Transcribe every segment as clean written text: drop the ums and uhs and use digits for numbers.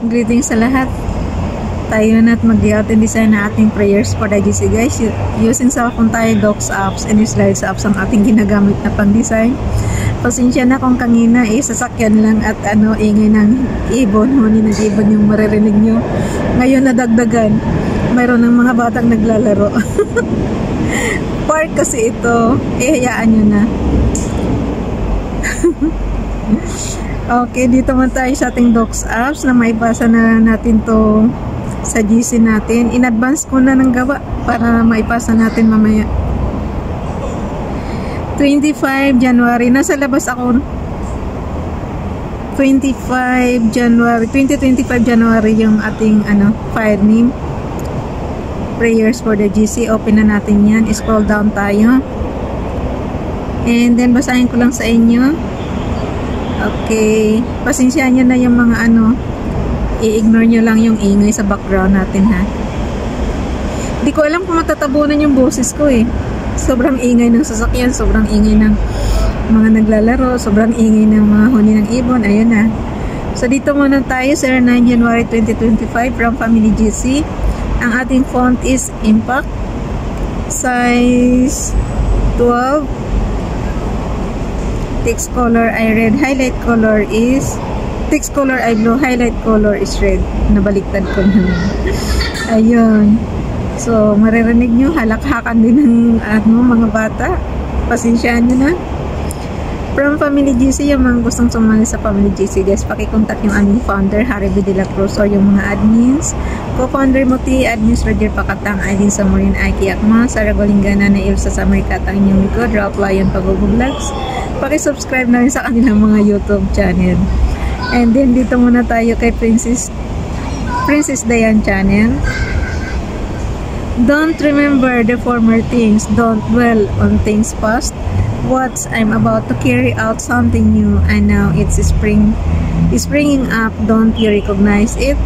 Greetings sa lahat. Tayo na at mag-layout and design na ating prayers for the GC guys. Using cellphone tayo, docs apps and slides apps ang ating ginagamit na pang-design. Pasensya na kung kanina sasakyan lang at ingay ng ibon, huni ng ibon yung maririnig nyo. Ngayon nadagdagan, mayroon ng mga batang naglalaro. Park kasi ito, hayaan nyo na. Okay, dito man tayo sa ating docs apps na maibasa na natin to sa GC natin. In advance ko na ng gawa para maipasa natin mamaya. 25 January, nasa labas ako. 2025 January yung ating file name. Prayers for the GC. Open na natin yan. Scroll down tayo. And then basahin ko lang sa inyo. Okay. Pasensyahan nyo na yung mga i-ignore nyo lang yung ingay sa background natin ha. Hindi ko alam kung matatabunan yung boses ko Sobrang ingay ng sasakyan, sobrang ingay ng mga naglalaro, sobrang ingay ng mga huni ng ibon. Ayun na. So dito muna tayo sa 9 January 2025 from Family GC. Ang ating font is Impact. Size 12. Text color ay red. Highlight color is text color ay blue. Highlight color is red. Nabaliktad ko naman. Ayun. So, maririnig nyo, halakhakan din ng mga bata. Pasensyaan nyo na. From Family GC, yung mga gustong sumali sa Family GC, guys, pakikontak yung aming founder, Harry B. De La Cruz, or yung mga admins. Co-founder Muti, admins Roger Pakatang, Aydin Samurin, Aiki Akma, Sara Golingana, na Ilsa Samarikatang, inyong likod, Ralph Lion Pag-Vlogs. Pakisubscribe na rin sa kanilang mga YouTube channel. And then, dito muna tayo kay Princess Dayan channel. Don't remember the former things. Don't dwell on things past. What I'm about to carry out something new, and now it's springing up. Don't you recognize it?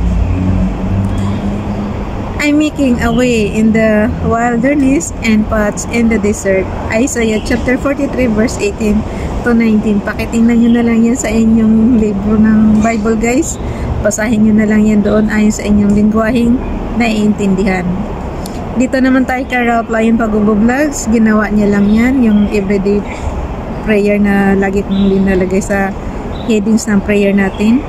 I'm making a way in the wilderness and paths in the desert. Isaiah chapter 43 verse 18 to 19. Pakitingnan nyo na lang yan sa inyong libro ng Bible guys. Basahin nyo na lang yan doon ayon sa inyong lingwaheng naiintindihan. Dito naman tayo kay Ralph Lion Pag-Vlogs. Ginawa niya lang yan, yung everyday prayer na lagi kong linalagay sa headings ng prayer natin.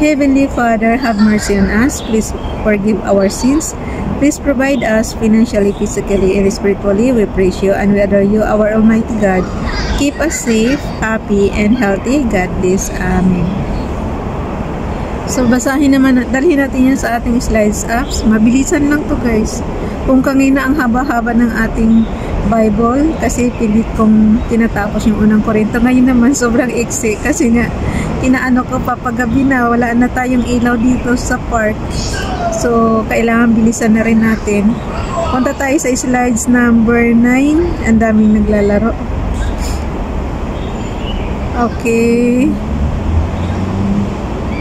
Heavenly Father, have mercy on us. Please forgive our sins. Please provide us financially, physically, and spiritually. We praise you and we adore you, our Almighty God. Keep us safe, happy, and healthy. God bless. Amen. So, basahin naman, dalhin natin yan sa ating slides apps. Mabilisan lang to guys. Kung kanina ang haba-haba ng ating Bible, kasi pilit kong tinatapos yung unang Korinto. Ngayon naman, sobrang iksi. Kasi nga, inaano ko papagabi na, wala na tayong ilaw dito sa park. So, kailangan bilisan na rin natin. Punta tayo sa slides number 9. Ang daming naglalaro. Okay.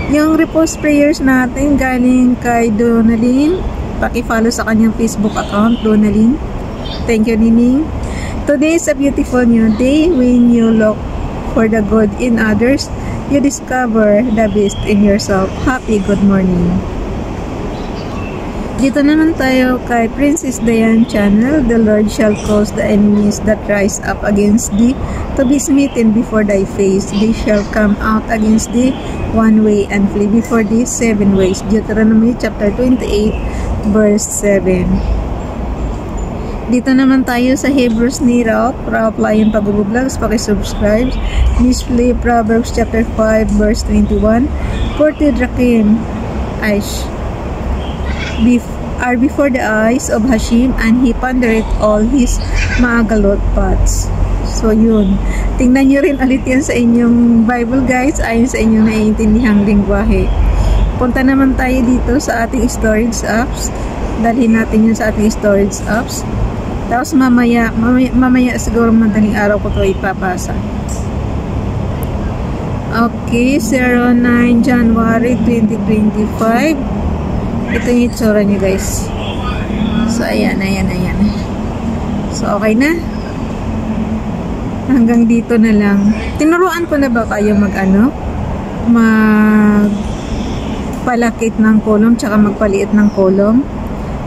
Yung repost prayers natin galing kay Donalyn. Paki-follow sa kanyang Facebook account, Donalyn. Thank you, Nining. Today is a beautiful new day. When you look for the good in others, you discover the best in yourself. Happy good morning. Dito naman tayo kay Princess Dayan channel. The Lord shall cause the enemies that rise up against thee to be smitten before thy face. They shall come out against thee one way and flee before thee 7 ways. Deuteronomy chapter 28 verse 7. Dito naman tayo sa Hebrews ni Ralph Lion Pag-Vlogs. Pakisubscribe. Misplay Proverbs chapter 5 verse 21. 40 Drakim Aish are before the eyes of Hashim, and he pondereth all his maagalot paths. So yun, tingnan nyo rin ulit yan sa inyong Bible guys, ayon sa inyong naiintindihang lingwahe. Punta naman tayo dito sa ating storage apps. Dalhin natin yun sa ating storage apps. Tapos mamaya siguro madaling araw ko ito ipapasa. Okay, 09 January 2025. Ito yung itsura niya guys. So ayan. So okay na. Hanggang dito na lang. Tinuruan ko na ba kayo magpalakit ng column tsaka magpaliit ng column.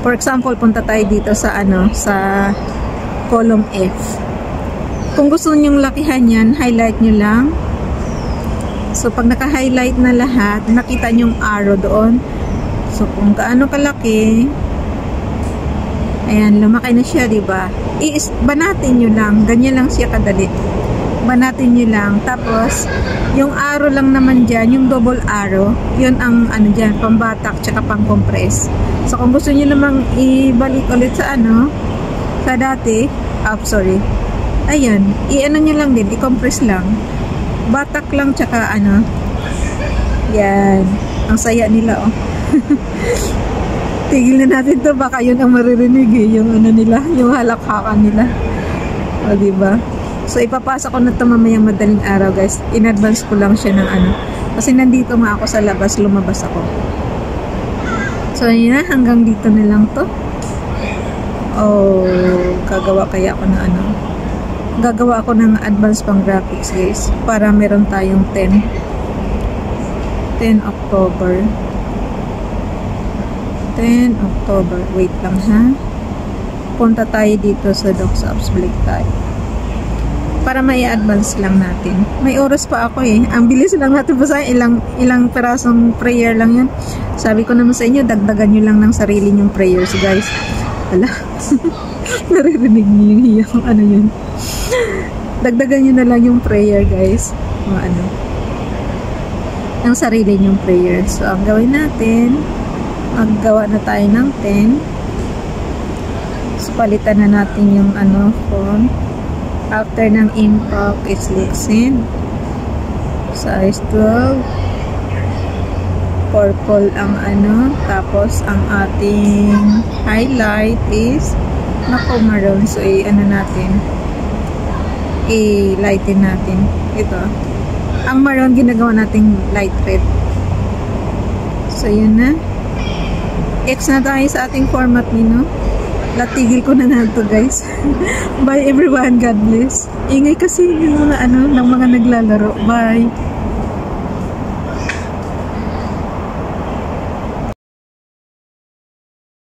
For example, punta tayo dito sa sa column F. Kung gusto niyo lakihan yan, highlight nyo lang. So pag naka-highlight na lahat, nakita niyo yung arrow doon. So kung gaano kalaki, ayan, lumaki na siya, diba? Banatin nyo lang, ganyan lang siya kadali. Banatin nyo lang. Tapos yung arrow lang naman dyan, yung double arrow, yun ang dyan, pambatak tsaka pang compress. So kung gusto nyo namang ibalik ulit sa sa dati, sorry, ayan, nyo lang din, i-compress lang, batak lang tsaka yan, ang saya nila, oh. Tigil na natin to, baka yun ang maririnig yung nila, yung halakhakan nila, o diba? So ipapasa ko na to mamayang madaling araw, guys. In advance ko lang siya ng kasi nandito nga ako sa labas, lumabas ako. So yun na, hanggang dito na lang to. Gagawa kaya ako ng gagawa ako ng advance pang graphics, guys, para meron tayong 10 October. 10 October. Wait lang, ha. Punta tayo dito sa Docs Apps, balik tayo. Para may advance lang natin. May oras pa ako eh. Ang bilis lang natin basahin. Ilang perasong prayer lang yun. Sabi ko naman sa inyo, dagdagan nyo lang ng sarili nyong prayers, guys. Wala. Naririnig niyo yung yun. Dagdagan nyo na lang yung prayer, guys. Ang sarili nyong prayer. So, ang gawin natin, maggawa na tayo ng 10. So, palitan na natin yung font. After ng impact is listen. Size 12. Purple ang tapos ang ating highlight is maroon. So natin, i-lighten natin ito. Ang maroon ginagawa nating light red. So yun na, X na tayo sa ating format nino. Latigil ko na to, guys. Bye everyone, God bless. Ingay kasi yung mga ng mga naglalaro. Bye.